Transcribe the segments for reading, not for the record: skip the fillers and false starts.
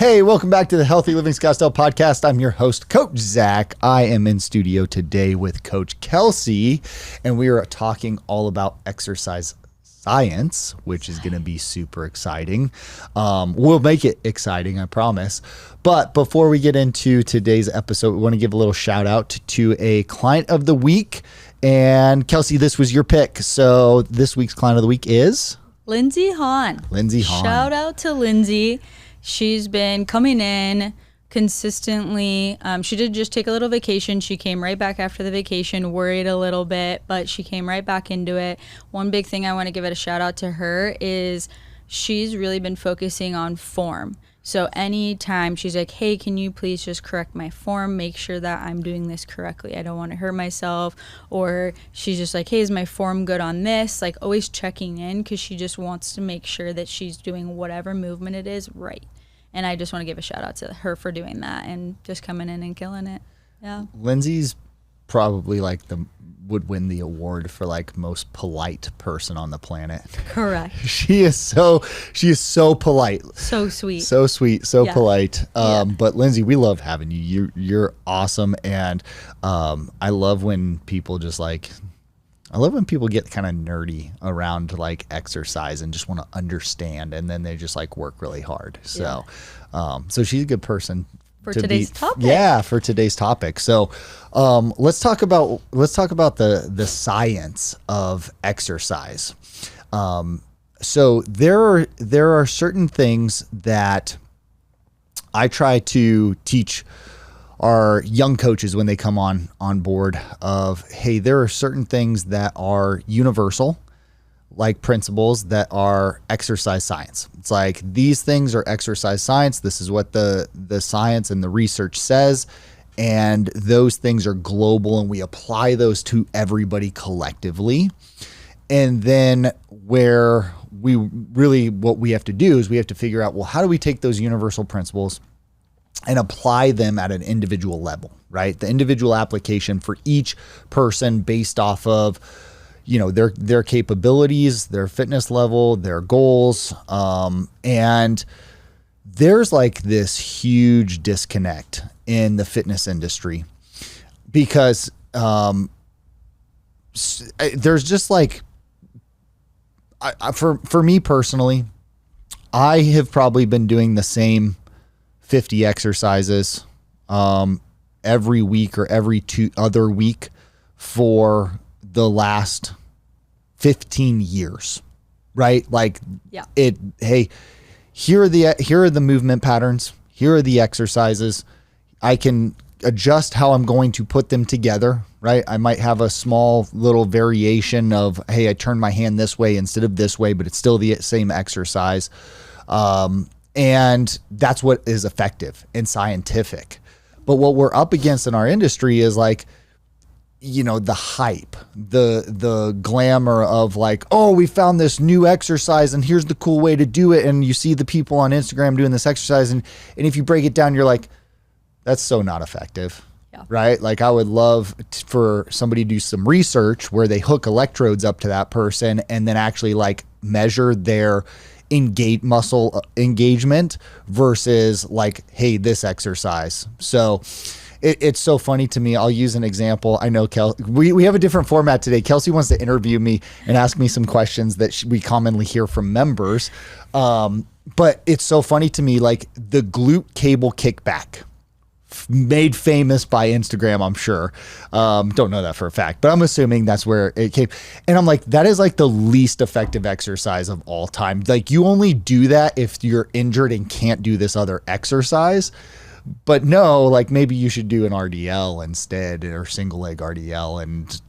Hey, welcome back to the Healthy Living Scottsdale podcast. I'm your host, Coach Zach. I am in studio today with Coach Kelsey, and we are talking all about exercise science, which is going to be super exciting. We'll make it exciting, I promise. But before we get into today's episode, we want to give a little shout out to a client of the week. And Kelsey, this was your pick. So this week's client of the week is Lindsay Hahn. Lindsay Hahn. Shout out to Lindsay. She's been coming in consistently. She did just take a little vacation. She came right back after the vacation, worried a little bit, but she came right back into it. One big thing I want to give it a shout out to her is she's really been focusing on form. So anytime she's like, hey, can you please just correct my form, make sure that I'm doing this correctly. I don't want to hurt myself. Or she's just like, hey, is my form good on this? Like always checking in because she just wants to make sure that she's doing whatever movement it is right. And I just want to give a shout out to her for doing that and just coming in and killing it. Yeah. Lindsay's probably would win the award for most polite person on the planet. Correct. She is so polite. So sweet. So sweet, so Yeah. polite. Yeah. But Lindsay, we love having you. You're awesome. And I love when people I love when people get kind of nerdy around exercise and just want to understand, and then they just work really hard. So, so she's a good person For today's topic. Yeah, for today's topic. So, let's talk about the science of exercise. So there are certain things that I try to teach our young coaches when they come on board of, hey, there are certain things that are universal, like principles that are exercise science. It's like these things are exercise science. This is what the science and the research says. And those things are global and we apply those to everybody collectively. And then what we have to do is we have to figure out, well, how do we take those universal principles and apply them at an individual level, right? The individual application for each person based off of, their capabilities, their fitness level, their goals. And there's this huge disconnect in the fitness industry because there's just for me personally, I have probably been doing the same 50 exercises every week or every other week for the last 15 years, right? Hey, here are the movement patterns. Here are the exercises. I can adjust how I'm going to put them together, right? I might have a small little variation of, hey, I turn my hand this way instead of this way, but it's still the same exercise. And that's what is effective and scientific. But what we're up against in our industry is the hype, the glamour of oh, we found this new exercise and here's the cool way to do it. And you see the people on Instagram doing this exercise. And if you break it down, you're like, that's so not effective. Yeah. Right? I would love for somebody to do some research where they hook electrodes up to that person and then actually measure their muscle engagement versus hey, this exercise. So it's so funny to me. I'll use an example. I know we have a different format today. Kelsey wants to interview me and ask me some questions that we commonly hear from members. But it's so funny to me, the glute cable kickback, made famous by Instagram, I'm sure. Don't know that for a fact, but I'm assuming that's where it came. And I'm like, that is the least effective exercise of all time. You only do that if you're injured and can't do this other exercise. But no, maybe you should do an RDL instead, or single leg RDL. And,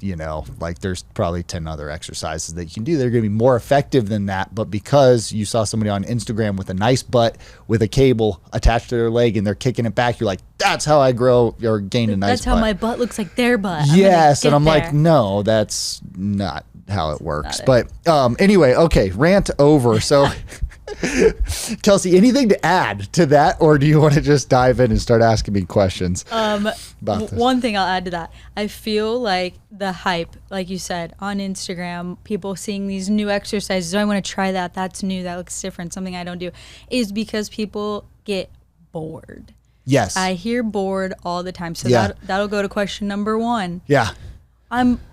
there's probably 10 other exercises that you can do. They're going to be more effective than that. But because you saw somebody on Instagram with a nice butt with a cable attached to their leg and they're kicking it back, you're like, that's how I grow or gain a nice butt. That's how my butt looks like their butt. Yes. And I'm like, no, that's not how it works. But anyway, okay, rant over. So Kelsey, anything to add to that, or do you want to just dive in and start asking me questions about this? One thing I'll add to that, I feel like the hype, like you said, on Instagram, people seeing these new exercises, I want to try that, that's new, that looks different, something I don't do, is because people get bored. Yes. I hear bored all the time. So Yeah. that'll go to question number 1. Yeah.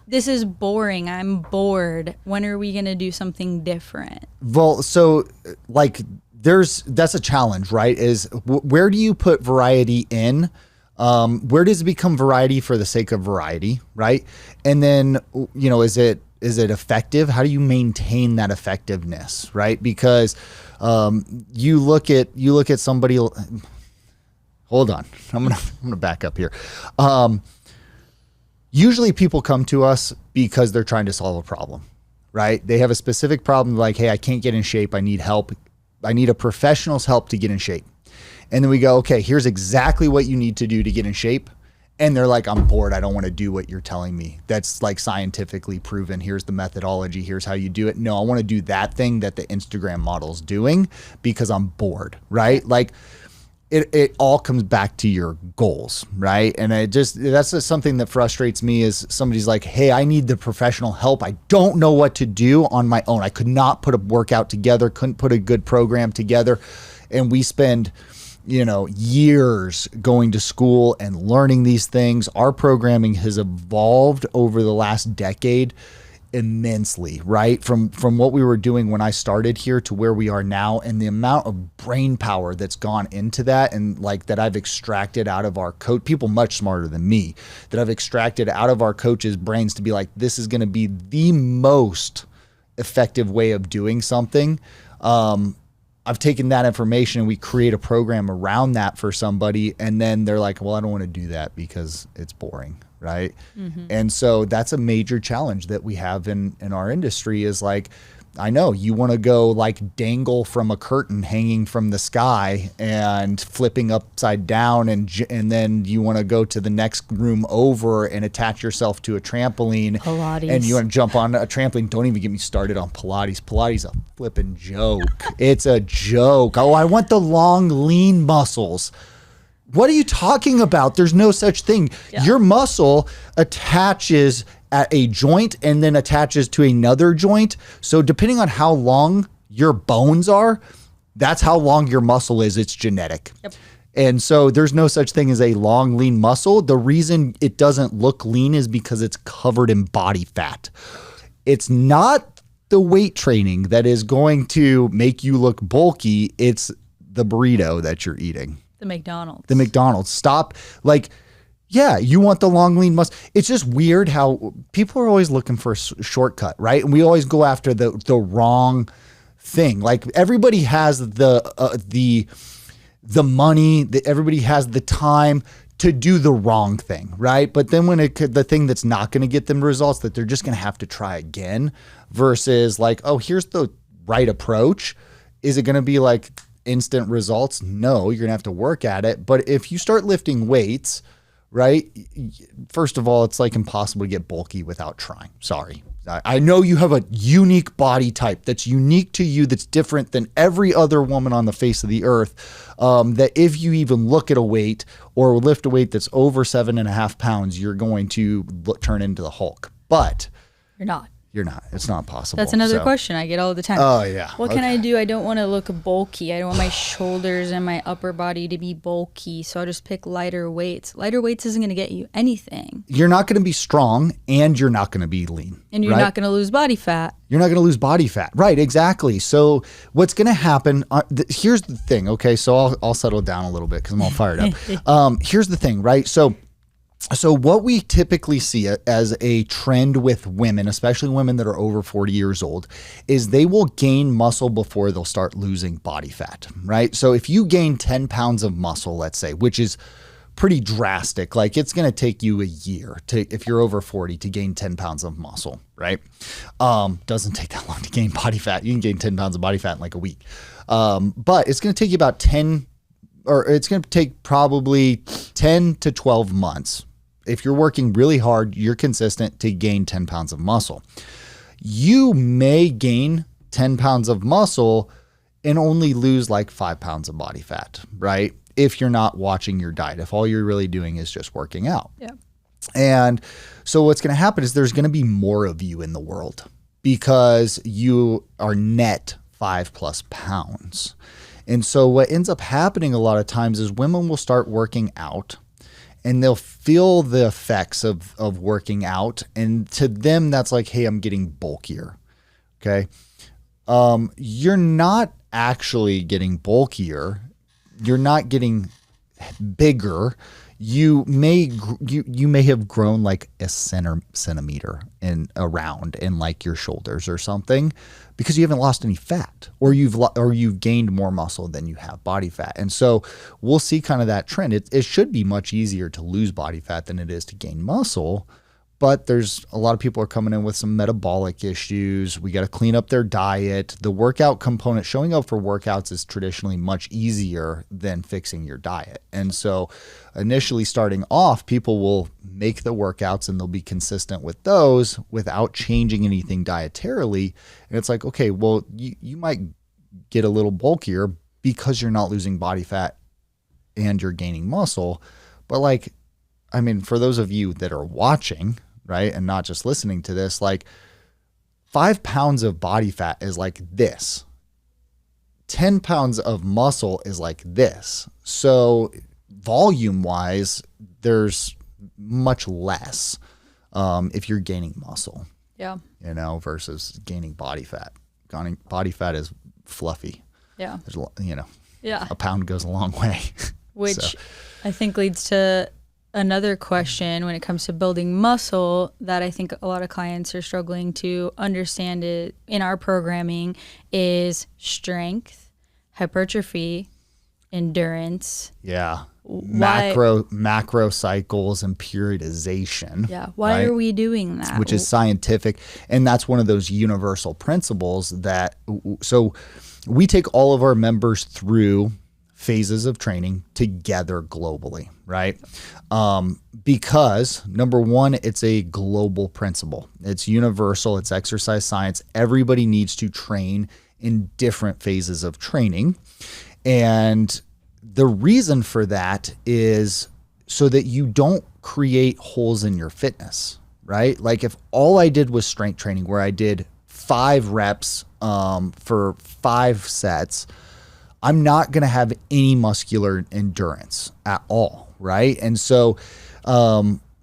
This is boring. I'm bored. When are we going to do something different? Well, so like that's a challenge, right? Is where do you put variety in? Where does it become variety for the sake of variety, right? And then, is it effective? How do you maintain that effectiveness, right? Because you look at somebody. Hold on, I'm gonna back up here. Usually people come to us because they're trying to solve a problem, right? They have a specific problem like, hey, I can't get in shape. I need help. I need a professional's help to get in shape. And then we go, okay, here's exactly what you need to do to get in shape. And they're like, I'm bored. I don't want to do what you're telling me. That's like scientifically proven. Here's the methodology. Here's how you do it. No, I want to do that thing that the Instagram model's doing because I'm bored, right? Like, it all comes back to your goals, right? And that's just something that frustrates me is somebody's like, hey, I need the professional help. I don't know what to do on my own. I could not put a workout together, couldn't put a good program together. And we spend, years going to school and learning these things. Our programming has evolved over the last decade immensely, right? From what we were doing when I started here to where we are now, and the amount of brain power that's gone into that, and like that I've extracted out of our coach, people much smarter than me, that I've extracted out of our coaches' brains to be like, this is going to be the most effective way of doing something. I've taken that information and we create a program around that for somebody, and then they're like, well, I don't want to do that because it's boring. Right. Mm-hmm. And so that's a major challenge that we have in our industry is like, I know you want to go like dangle from a curtain hanging from the sky and flipping upside down. And then you want to go to the next room over and attach yourself to a trampoline. Pilates. And you want to jump on a trampoline. Don't even get me started on Pilates. Pilates a flipping joke. It's a joke. Oh, I want the long, lean muscles. What are you talking about? There's no such thing. Yeah. Your muscle attaches at a joint and then attaches to another joint. So depending on how long your bones are, that's how long your muscle is. It's genetic. Yep. And so there's no such thing as a long, lean muscle. The reason it doesn't look lean is because it's covered in body fat. It's not the weight training that is going to make you look bulky. It's the burrito that you're eating. The McDonald's. Stop. Like, yeah, you want the long, lean muscle. It's just weird how people are always looking for a shortcut, right? And we always go after the wrong thing. Like everybody has the money, everybody has the time to do the wrong thing, right? But then when the thing that's not going to get them results, that they're just going to have to try again versus like, oh, here's the right approach. Is it going to be like instant results? No, you're gonna have to work at it. But if you start lifting weights, right, first of all, it's like impossible to get bulky without trying. Sorry. I know you have a unique body type that's unique to you, that's different than every other woman on the face of the earth, that if you even look at a weight or lift a weight that's over 7.5 pounds, you're going to turn into the Hulk. But you're not. It's not possible. That's another question I get all the time. Oh, yeah. What can I do? I don't want to look bulky. I don't want my shoulders and my upper body to be bulky. So I'll just pick lighter weights. Lighter weights isn't going to get you anything. You're not going to be strong and you're not going to be lean. And you're not going to lose body fat. You're not going to lose body fat. Right, exactly. So what's going to happen, here's the thing, okay? So I'll settle down a little bit because I'm all fired up. Here's the thing, right? So what we typically see as a trend with women, especially women that are over 40 years old, is they will gain muscle before they'll start losing body fat, right? So if you gain 10 pounds of muscle, let's say, which is pretty drastic, like it's going to take you a year if you're over 40 to gain 10 pounds of muscle, right? Doesn't take that long to gain body fat. You can gain 10 pounds of body fat in like a week. But it's going to take you about it's going to take probably 10 to 12 months. If you're working really hard, you're consistent to gain 10 pounds of muscle. You may gain 10 pounds of muscle and only lose like 5 pounds of body fat, right? If you're not watching your diet, if all you're really doing is just working out. Yeah. And so what's going to happen is there's going to be more of you in the world because you are net 5+ pounds. And so what ends up happening a lot of times is women will start working out and they'll feel the effects of working out. And to them, that's like, hey, I'm getting bulkier. Okay. You're not actually getting bulkier. You're not getting bigger. You may have grown like a centimeter around in like your shoulders or something, because you haven't lost any fat, or you've gained more muscle than you have body fat. And so we'll see kind of that trend. It should be much easier to lose body fat than it is to gain muscle. But there's a lot of people are coming in with some metabolic issues. We got to clean up their diet. The workout component, showing up for workouts, is traditionally much easier than fixing your diet. And so initially starting off, people will make the workouts and they'll be consistent with those without changing anything dietarily. And it's like, okay, well, you might get a little bulkier because you're not losing body fat and you're gaining muscle. But like, I mean, for those of you that are watching, right, and not just listening to this, like 5 pounds of body fat is like this. 10 pounds of muscle is like this. So volume wise, there's much less if you're gaining muscle. Yeah. You know, versus gaining body fat. Gaining body fat is fluffy. Yeah. There's, you know, Yeah. a pound goes a long way. Which So. I think leads to another question when it comes to building muscle that I think a lot of clients are struggling to understand it in our programming is strength, hypertrophy, endurance. Yeah. Why- Macro cycles and periodization. Yeah. Why right? are we doing that? Which is scientific. And that's one of those universal principles that, so we take all of our members through phases of training together globally, right? Because number one, it's a global principle. It's universal. It's exercise science. Everybody needs to train in different phases of training. And the reason for that is so that you don't create holes in your fitness, right? Like if all I did was strength training where I did 5 reps for 5 sets, I'm not going to have any muscular endurance at all, right? And so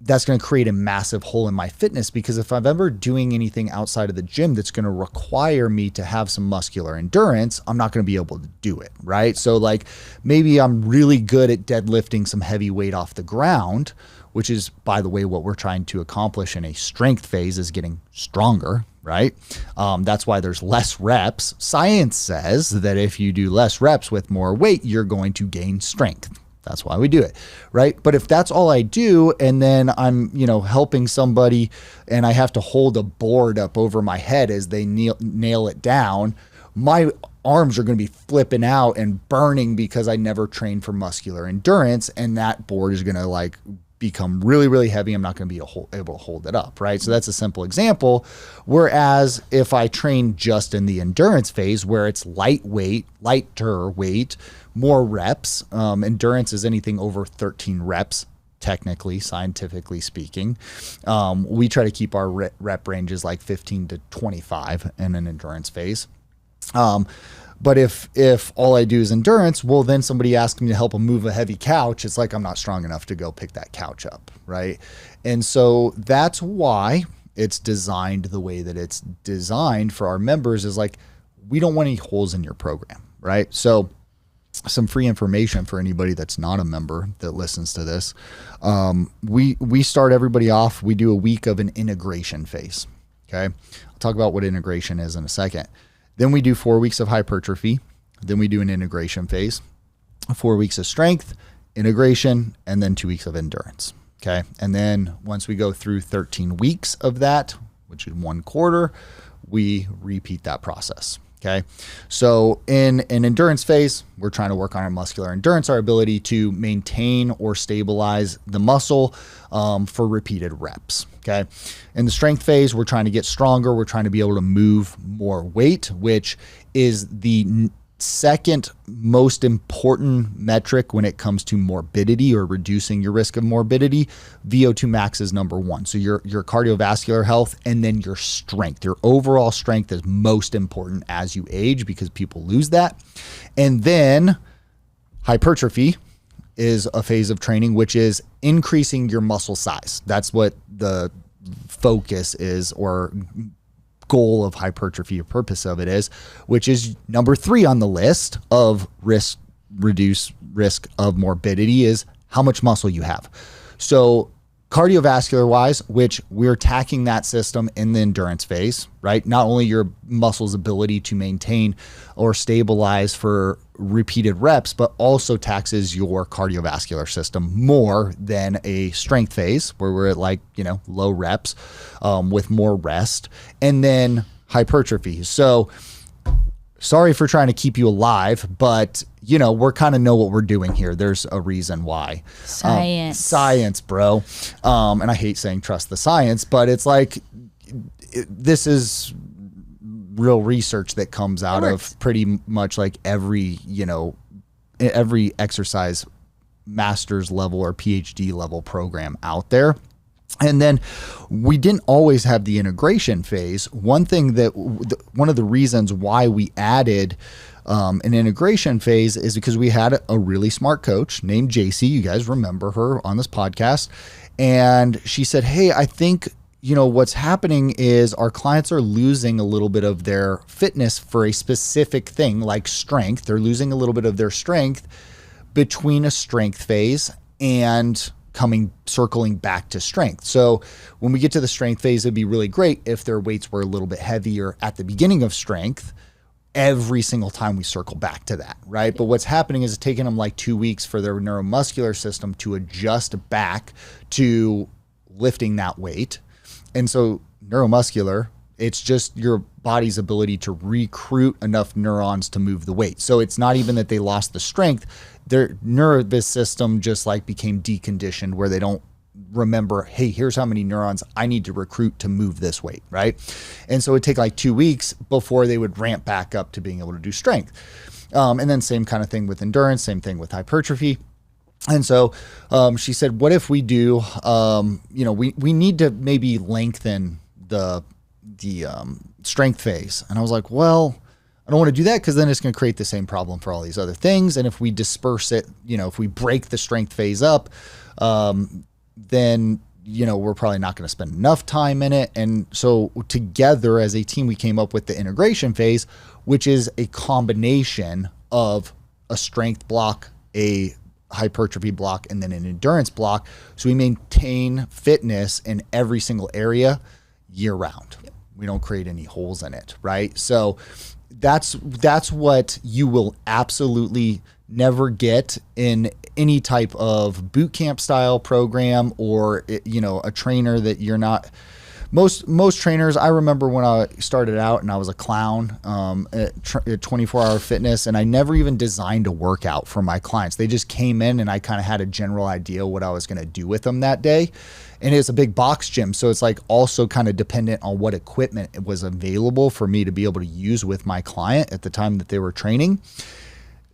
that's going to create a massive hole in my fitness, because if I'm ever doing anything outside of the gym that's going to require me to have some muscular endurance, I'm not going to be able to do it, right? So like maybe I'm really good at deadlifting some heavy weight off the ground, which is, by the way, what we're trying to accomplish in a strength phase is getting stronger, right? That's why there's less reps. Science says that if you do less reps with more weight, you're going to gain strength. That's why we do it, right? But if that's all I do, and then I'm, helping somebody and I have to hold a board up over my head as they nail it down, my arms are going to be flipping out and burning because I never trained for muscular endurance, and that board is going to become really, really heavy. I'm not going to be able to hold it up, right? So that's a simple example. Whereas if I train just in the endurance phase where it's lighter weight, more reps, endurance is anything over 13 reps, technically, scientifically speaking. We try to keep our rep ranges like 15 to 25 in an endurance phase. But if all I do is endurance, well, then somebody asks me to help them move a heavy couch. It's like I'm not strong enough to go pick that couch up, right? And so that's why it's designed the way that it's designed for our members, is like, we don't want any holes in your program, right? So some free information for anybody that's not a member that listens to this. We start everybody off, we do a week of an integration phase, okay? I'll talk about what integration is in a second. Then we do 4 weeks of hypertrophy. Then we do an integration phase, 4 weeks of strength, integration, and then 2 weeks of endurance. Okay. And then once we go through 13 weeks of that, which is 1 quarter, we repeat that process. Okay. So in an endurance phase, we're trying to work on our muscular endurance, our ability to maintain or stabilize the muscle for repeated reps. Okay. In the strength phase, we're trying to get stronger. We're trying to be able to move more weight, which is the second most important metric when it comes to morbidity or reducing your risk of morbidity. VO2 max is number one. So your cardiovascular health, and then your strength. Your overall strength is most important as you age because people lose that. And then hypertrophy is a phase of training, which is increasing your muscle size. That's what the focus is, or goal of hypertrophy or purpose of it is, which is number 3 on the list of reduce risk of morbidity, is how much muscle you have. So cardiovascular wise, which we're attacking that system in the endurance phase, right? Not only your muscle's ability to maintain or stabilize for repeated reps, but also taxes your cardiovascular system more than a strength phase where we're at like, low reps with more rest, and then hypertrophy. So sorry for trying to keep you alive, but we're kind of know what we're doing here. There's a reason why. Science, bro. And I hate saying trust the science, but it's like, this is real research that comes out of pretty much like every exercise master's level or PhD level program out there. And then we didn't always have the integration phase. One of the reasons why we added an integration phase is because we had a really smart coach named JC. You guys remember her on this podcast. And she said, hey, I think, what's happening is our clients are losing a little bit of their fitness for a specific thing like strength. They're losing a little bit of their strength between a strength phase and circling back to strength. So when we get to the strength phase, it'd be really great if their weights were a little bit heavier at the beginning of strength every single time we circle back to that, right? But what's happening is it's taking them like 2 weeks for their neuromuscular system to adjust back to lifting that weight. And so neuromuscular, it's just your body's ability to recruit enough neurons to move the weight. So it's not even that they lost the strength. Their nervous system just like became deconditioned where they don't remember, hey, here's how many neurons I need to recruit to move this weight, right? And so it'd take like 2 weeks before they would ramp back up to being able to do strength. And then same kind of thing with endurance, same thing with hypertrophy. And so she said, what if we do, we need to maybe lengthen the strength phase. And I was like, well, I don't want to do that because then it's going to create the same problem for all these other things. And if we disperse it, if we break the strength phase up, then, we're probably not going to spend enough time in it. And so together as a team, we came up with the integration phase, which is a combination of a strength block, a hypertrophy block, and then an endurance block. So we maintain fitness in every single area year round. Yep. We don't create any holes in it, right? So that's what you will absolutely never get in any type of boot camp style program or, a trainer that you're not. Most trainers, I remember when I started out and I was a clown at 24-Hour Fitness, and I never even designed a workout for my clients. They just came in and I kind of had a general idea what I was going to do with them that day. And it's a big box gym, so it's like also kind of dependent on what equipment was available for me to be able to use with my client at the time that they were training.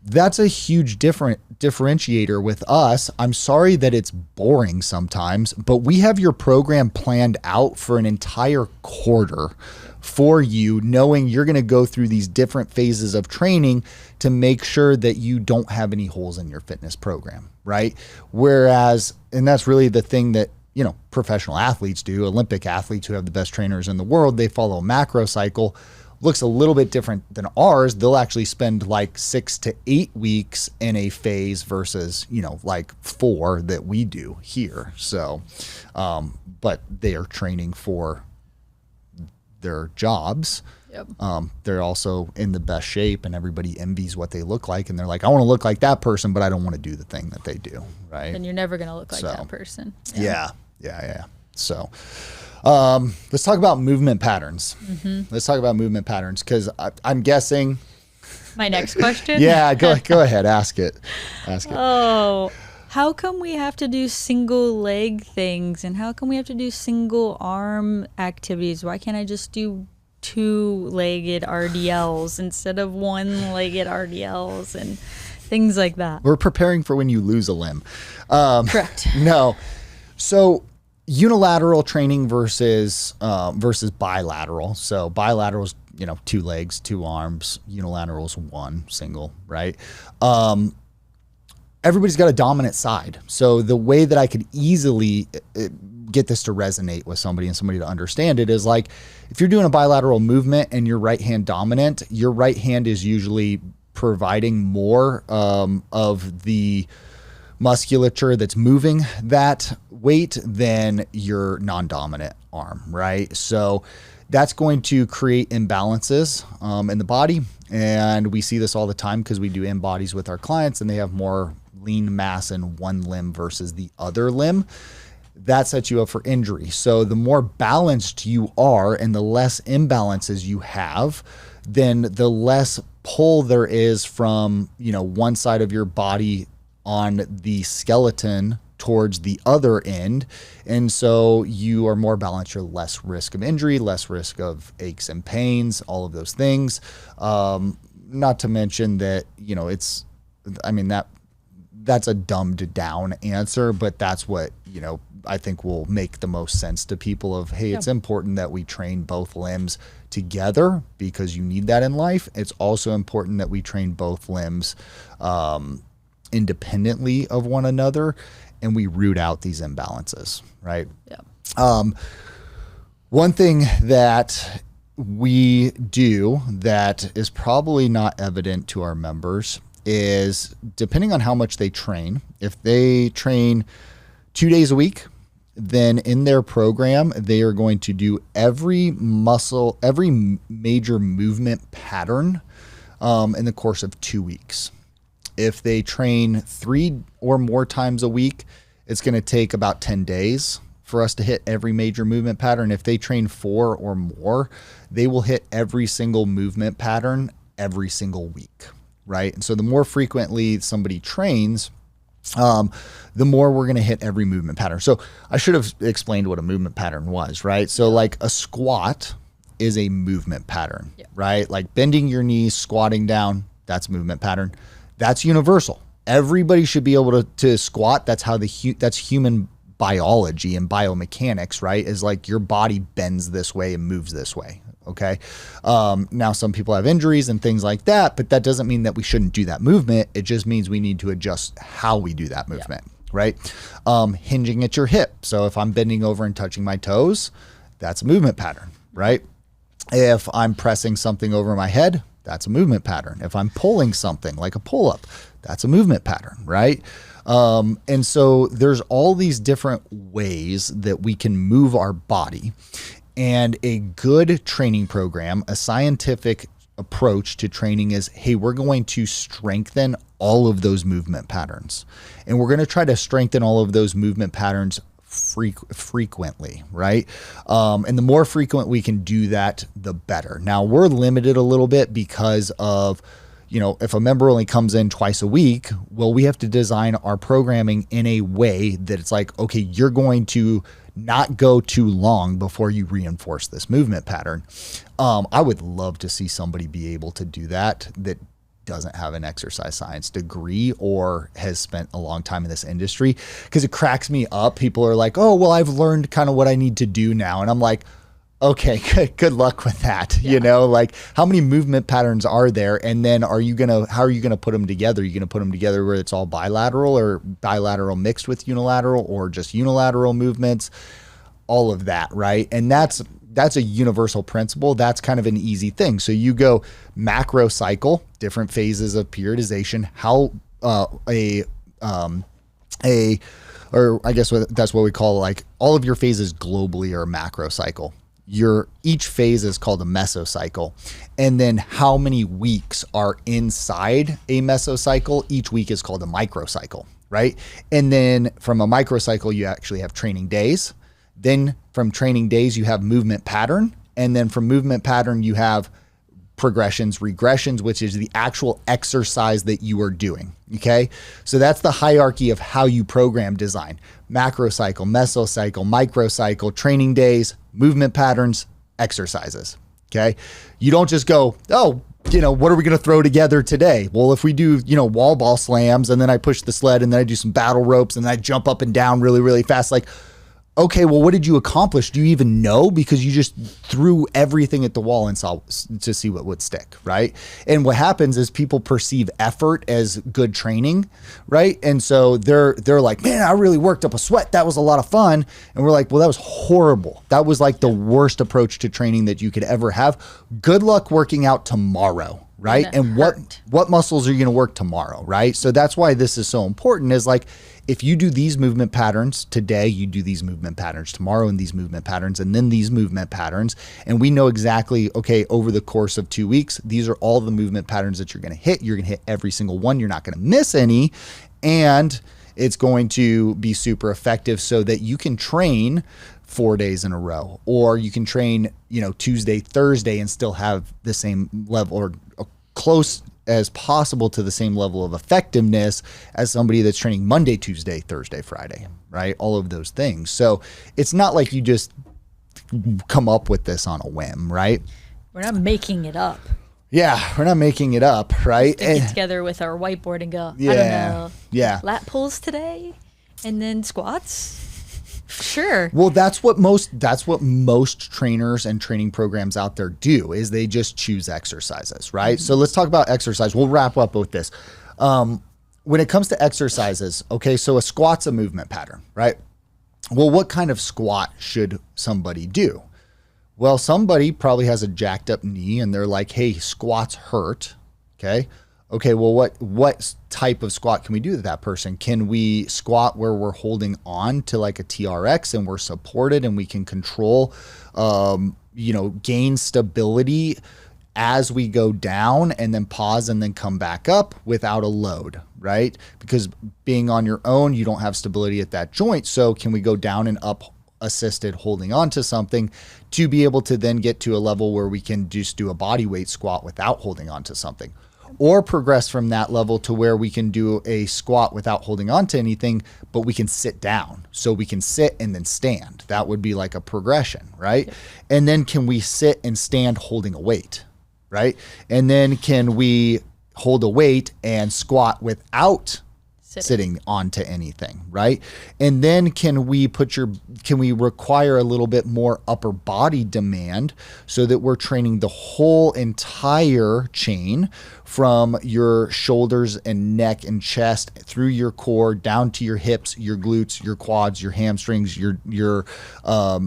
That's a huge differentiator with us. I'm sorry that it's boring sometimes, but we have your program planned out for an entire quarter for you, knowing you're going to go through these different phases of training to make sure that you don't have any holes in your fitness program, right? Whereas, and that's really the thing that, professional athletes do, Olympic athletes who have the best trainers in the world, they follow a macro cycle. Looks a little bit different than ours. They'll actually spend like 6 to 8 weeks in a phase versus, like 4 that we do here. So, but they are training for their jobs. Yep. They're also in the best shape and everybody envies what they look like. And they're like, I want to look like that person, but I don't want to do the thing that they do. Right. And you're never going to look like that person. Yeah. So, let's talk about movement patterns. Mm-hmm. Let's talk about movement patterns because I'm guessing. My next question? Yeah, go ahead. Ask it. Oh, how come we have to do single leg things and how come we have to do single arm activities? Why can't I just do 2-legged RDLs instead of 1-legged RDLs and things like that. We're preparing for when you lose a limb. Correct. No. So unilateral training versus bilateral. So bilateral is, 2 legs, 2 arms. Unilateral is 1 single, right? Everybody's got a dominant side. So the way that I could easily get this to resonate with somebody and somebody to understand it is like, if you're doing a bilateral movement and you're right hand dominant, your right hand is usually providing more of the musculature that's moving that weight than your non-dominant arm, right? So that's going to create imbalances in the body. And we see this all the time because we do in-bodies with our clients and they have more lean mass in one limb versus the other limb. That sets you up for injury. So the more balanced you are and the less imbalances you have, then the less pull there is from, one side of your body on the skeleton towards the other end. And so you are more balanced, you're less risk of injury, less risk of aches and pains, all of those things. Not to mention that, that's a dumbed down answer, but that's what, I think will make the most sense to people of, hey, it's important that we train both limbs together because you need that in life. It's also important that we train both limbs independently of one another and we root out these imbalances, right? Yeah. One thing that we do that is probably not evident to our members is, depending on how much they train, if they train 2 days a week, then in their program, they are going to do every major movement pattern in the course of 2 weeks. If they train 3 or more times a week, it's going to take about 10 days for us to hit every major movement pattern. If they train 4 or more, they will hit every single movement pattern every single week, right? And so the more frequently somebody trains, the more we're going to hit every movement pattern. So I should have explained what a movement pattern was, right? So like a squat is a movement pattern, right? Like bending your knees, squatting down, that's a movement pattern. That's universal. Everybody should be able to squat. That's how that's human biology and biomechanics, right? Is like your body bends this way and moves this way. Okay. Now some people have injuries and things like that, but that doesn't mean that we shouldn't do that movement. It just means we need to adjust how we do that movement, right? Hinging at your hip. So if I'm bending over and touching my toes, that's a movement pattern, right? If I'm pressing something over my head, that's a movement pattern. If I'm pulling something like a pull-up, that's a movement pattern, right? And so there's all these different ways that we can move our body. And a good training program, a scientific approach to training is, hey, we're going to strengthen all of those movement patterns. And we're going to try to strengthen all of those movement patterns frequently, right? And the more frequent we can do that, the better. Now, we're limited a little bit because of, if a member only comes in twice a week, well, we have to design our programming in a way that it's like, okay, you're going to not go too long before you reinforce this movement pattern. I would love to see somebody be able to do that doesn't have an exercise science degree or has spent a long time in this industry, because it cracks me up. People are like, oh, well, I've learned kind of what I need to do now. And I'm like, okay, good luck with that. Like how many movement patterns are there? And then how are you going to put them together? Are you going to put them together where it's all bilateral or bilateral mixed with unilateral or just unilateral movements? All of that, right? And that's a universal principle. That's kind of an easy thing. So you go macro cycle, different phases of periodization, how or I guess that's what we call, like, all of your phases globally are macro cycle. Each phase is called a mesocycle. And then how many weeks are inside a mesocycle, each week is called a microcycle, right? And then from a microcycle, you actually have training days. Then from training days, you have movement pattern. And then from movement pattern, you have progressions, regressions, which is the actual exercise that you are doing. Okay. So that's the hierarchy of how you program design: macrocycle, mesocycle, microcycle, training days, movement patterns, exercises. Okay. You don't just go, oh, what are we going to throw together today? Well, if we do, wall ball slams and then I push the sled and then I do some battle ropes and then I jump up and down really, really fast. Like, okay, well, what did you accomplish? Do you even know? Because you just threw everything at the wall and saw to see what would stick, right? And what happens is people perceive effort as good training, right? And so they're like, man, I really worked up a sweat. That was a lot of fun. And we're like, well, that was horrible. That was like the worst approach to training that you could ever have. Good luck working out tomorrow. Right. And what muscles are you going to work tomorrow? Right. So that's why this is so important, is like, if you do these movement patterns today, you do these movement patterns tomorrow and these movement patterns and then these movement patterns. And we know exactly, okay, over the course of 2 weeks, these are all the movement patterns that you're going to hit. You're going to hit every single one. You're not going to miss any. And it's going to be super effective so that you can train 4 days in a row, or you can train, Tuesday, Thursday and still have the same level or close as possible to the same level of effectiveness as somebody that's training Monday, Tuesday, Thursday, Friday, right? All of those things. So it's not like you just come up with this on a whim, right? We're not making it up. Yeah, we're not making it up, right? Stick it together with our whiteboard and go, I don't know. Yeah. Lat pulls today and then squats. Sure. Well, that's what most trainers and training programs out there do, is they just choose exercises, right? So let's talk about exercise. We'll wrap up with this. When it comes to exercises, okay, so a squat's a movement pattern, right? Well, what kind of squat should somebody do? Well, somebody probably has a jacked up knee and they're like, hey, squats hurt, okay? Okay, well, what type of squat can we do to that person? Can we squat where we're holding on to like a TRX and we're supported and we can control, gain stability as we go down and then pause and then come back up without a load, right? Because being on your own, you don't have stability at that joint. So can we go down and up assisted holding on to something to be able to then get to a level where we can just do a body weight squat without holding on to something? Or progress from that level to where we can do a squat without holding on to anything, but we can sit down. So we can sit and then stand. That would be like a progression, right? Yep. And then can we sit and stand holding a weight, right? And then can we hold a weight and squat without sitting onto anything, right? And then can we require a little bit more upper body demand so that we're training the whole entire chain from your shoulders and neck and chest through your core down to your hips, your glutes, your quads, your hamstrings, your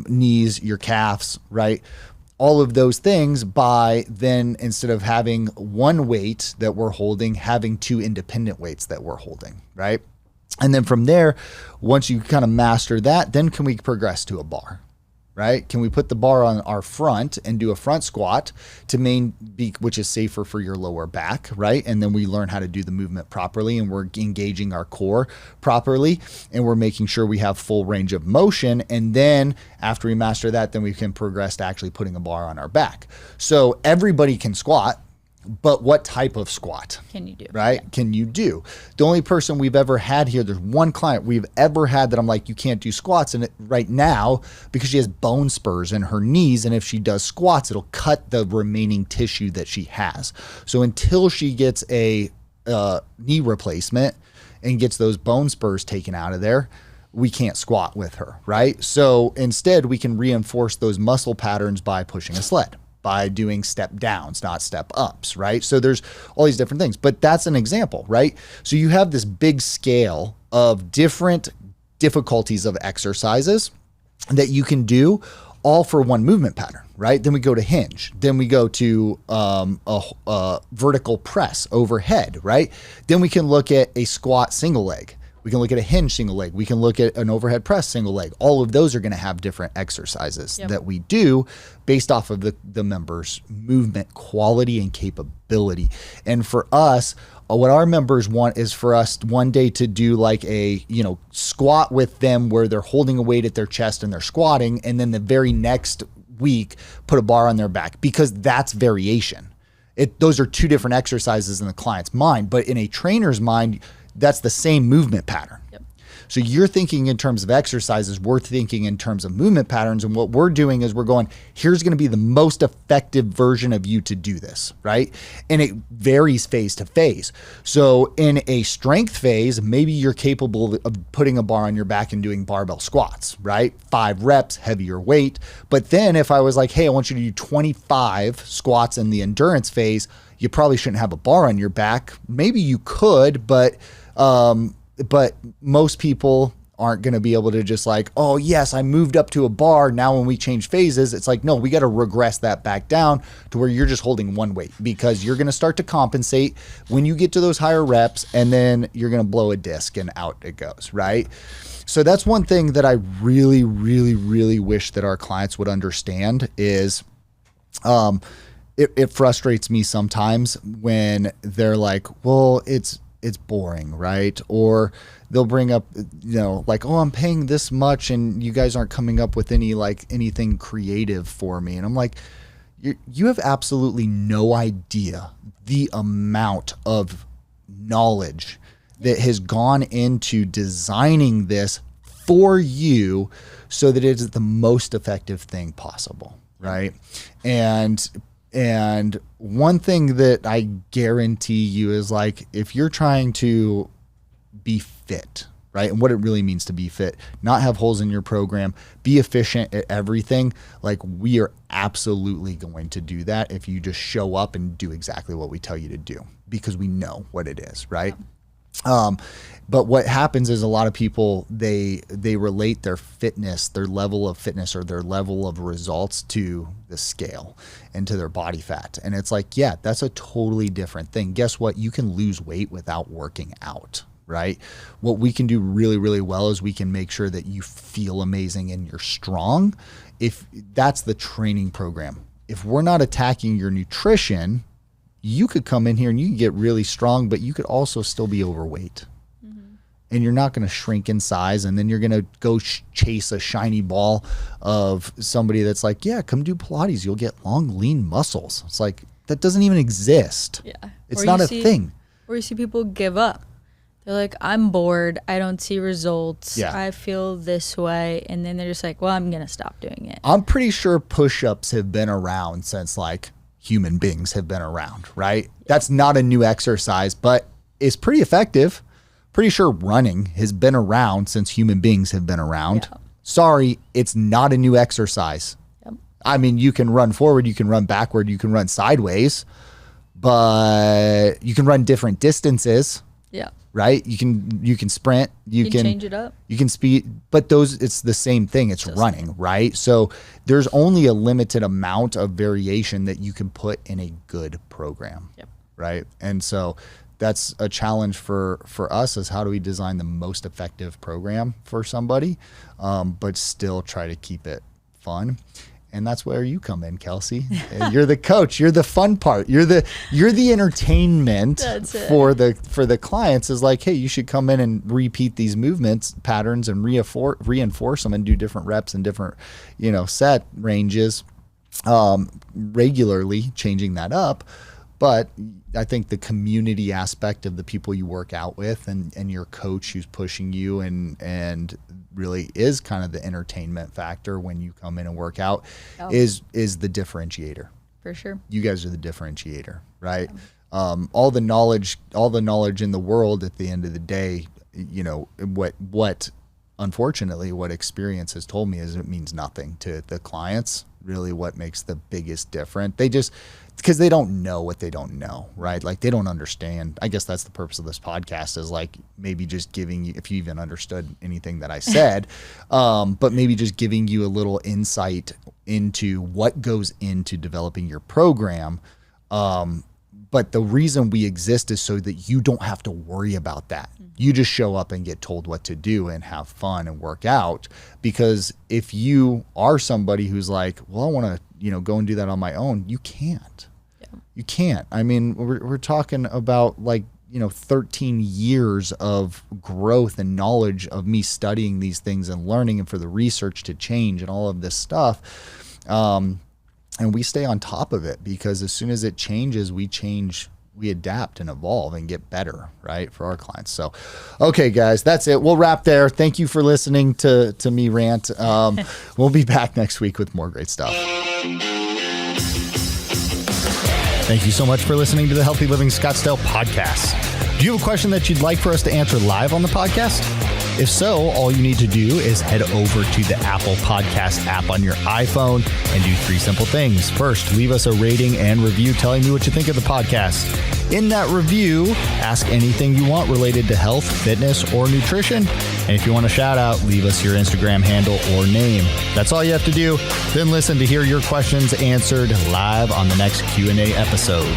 knees, your calves, right? All of those things by then, instead of having one weight that we're holding, having two independent weights that we're holding, right? And then from there, once you kind of master that, then can we progress to a bar, right? Can we put the bar on our front and do a front squat which is safer for your lower back, right? And then we learn how to do the movement properly and we're engaging our core properly and we're making sure we have full range of motion. And then after we master that, then we can progress to actually putting a bar on our back. So everybody can squat, but what type of squat can you do? Right? Yeah. Can you do? The only person we've ever had here, there's one client we've ever had that I'm like, you can't do squats right now because she has bone spurs in her knees. And if she does squats, it'll cut the remaining tissue that she has. So until she gets a knee replacement and gets those bone spurs taken out of there, we can't squat with her, right? So instead, we can reinforce those muscle patterns by pushing a sled, by doing step downs, not step ups, right? So there's all these different things, but that's an example, right? So you have this big scale of different difficulties of exercises that you can do all for one movement pattern, right? Then we go to hinge. Then we go to a vertical press overhead, right? Then we can look at a squat single leg. We can look at a hinge single leg. We can look at an overhead press single leg. All of those are going to have different exercises that we do based off of the members' movement quality and capability. And for us, what our members want is for us one day to do like a, squat with them where they're holding a weight at their chest and they're squatting. And then the very next week, put a bar on their back, because that's variation. Those are two different exercises in the client's mind, but in a trainer's mind, that's the same movement pattern. Yep. So you're thinking in terms of exercises, we're thinking in terms of movement patterns. And what we're doing is we're going, here's going to be the most effective version of you to do this, right? And it varies phase to phase. So in a strength phase, maybe you're capable of putting a bar on your back and doing barbell squats, right? 5 reps, heavier weight. But then if I was like, hey, I want you to do 25 squats in the endurance phase, you probably shouldn't have a bar on your back. Maybe you could, but most people aren't going to be able to just like, oh yes, I moved up to a bar. Now when we change phases, it's like, no, we got to regress that back down to where you're just holding one weight, because you're going to start to compensate when you get to those higher reps, and then you're going to blow a disc and out it goes, right? So that's one thing that I really, really, really wish that our clients would understand is, it frustrates me sometimes when they're like, well, it's boring, right? Or they'll bring up, like, oh, I'm paying this much and you guys aren't coming up with anything creative for me. And I'm like, you have absolutely no idea the amount of knowledge that has gone into designing this for you so that it is the most effective thing possible, right? And one thing that I guarantee you is, like, if you're trying to be fit, right? And what it really means to be fit, not have holes in your program, be efficient at everything. Like, we are absolutely going to do that if you just show up and do exactly what we tell you to do, because we know what it is, right? But what happens is a lot of people, they relate their fitness, their level of fitness or their level of results to the scale and to their body fat. And it's like, yeah, that's a totally different thing. Guess what? You can lose weight without working out, right? What we can do really, really well is we can make sure that you feel amazing and you're strong. If that's the training program. If we're not attacking your nutrition, you could come in here and you can get really strong, but you could also still be overweight. And you're not going to shrink in size, and then you're going to go chase a shiny ball of somebody that's like, yeah, come do Pilates. You'll get long, lean muscles. It's like, that doesn't even exist. Yeah. It's not a thing. Or you see people give up. They're like, I'm bored. I don't see results. Yeah. I feel this way. And then they're just like, well, I'm going to stop doing it. I'm pretty sure push-ups have been around since, like, human beings have been around, right? Yeah. That's not a new exercise, but it's pretty effective. Pretty sure running has been around since human beings have been around. Yeah. Sorry, it's not a new exercise. Yep. I mean, you can run forward, you can run backward, you can run sideways, but you can run different distances. Yeah. Right? You can sprint, you can change it up. You can speed, but it's the same thing. It's running, right? So there's only a limited amount of variation that you can put in a good program. Yep. Right? And so that's a challenge for us, is how do we design the most effective program for somebody, but still try to keep it fun. And that's where you come in, Kelsey. You're the coach. You're the fun part. You're the entertainment for the clients. Is like, hey, you should come in and repeat these movements patterns and reinforce them and do different reps and different, set ranges regularly, changing that up. But I think the community aspect of the people you work out with and your coach who's pushing you and really is kind of the entertainment factor when you come in and work out is the differentiator. For sure. You guys are the differentiator, right? Yeah. All the knowledge in the world at the end of the day, what unfortunately what experience has told me is it means nothing to the clients. Really what makes the biggest difference. Because they don't know what they don't know, right? Like, they don't understand. I guess that's the purpose of this podcast, is like maybe just giving you, if you even understood anything that I said, but maybe just giving you a little insight into what goes into developing your program. But the reason we exist is so that you don't have to worry about that. Mm-hmm. You just show up and get told what to do and have fun and work out. Because if you are somebody who's like, well, I want to, go and do that on my own, you can't. Yeah. You can't. I mean, we're talking about 13 years of growth and knowledge of me studying these things and learning, and for the research to change and all of this stuff. And we stay on top of it, because as soon as it changes, we change we adapt and evolve and get better, right, for our clients. So, okay, guys, that's it. We'll wrap there. Thank you for listening to me rant. We'll be back next week with more great stuff. Thank you so much for listening to the Healthy Living Scottsdale podcast. Do you have a question that you'd like for us to answer live on the podcast? If so, all you need to do is head over to the Apple Podcast app on your iPhone and do 3 simple things. First, leave us a rating and review telling me what you think of the podcast. In that review, ask anything you want related to health, fitness, or nutrition. And if you want a shout out, leave us your Instagram handle or name. That's all you have to do. Then listen to hear your questions answered live on the next Q&A episode.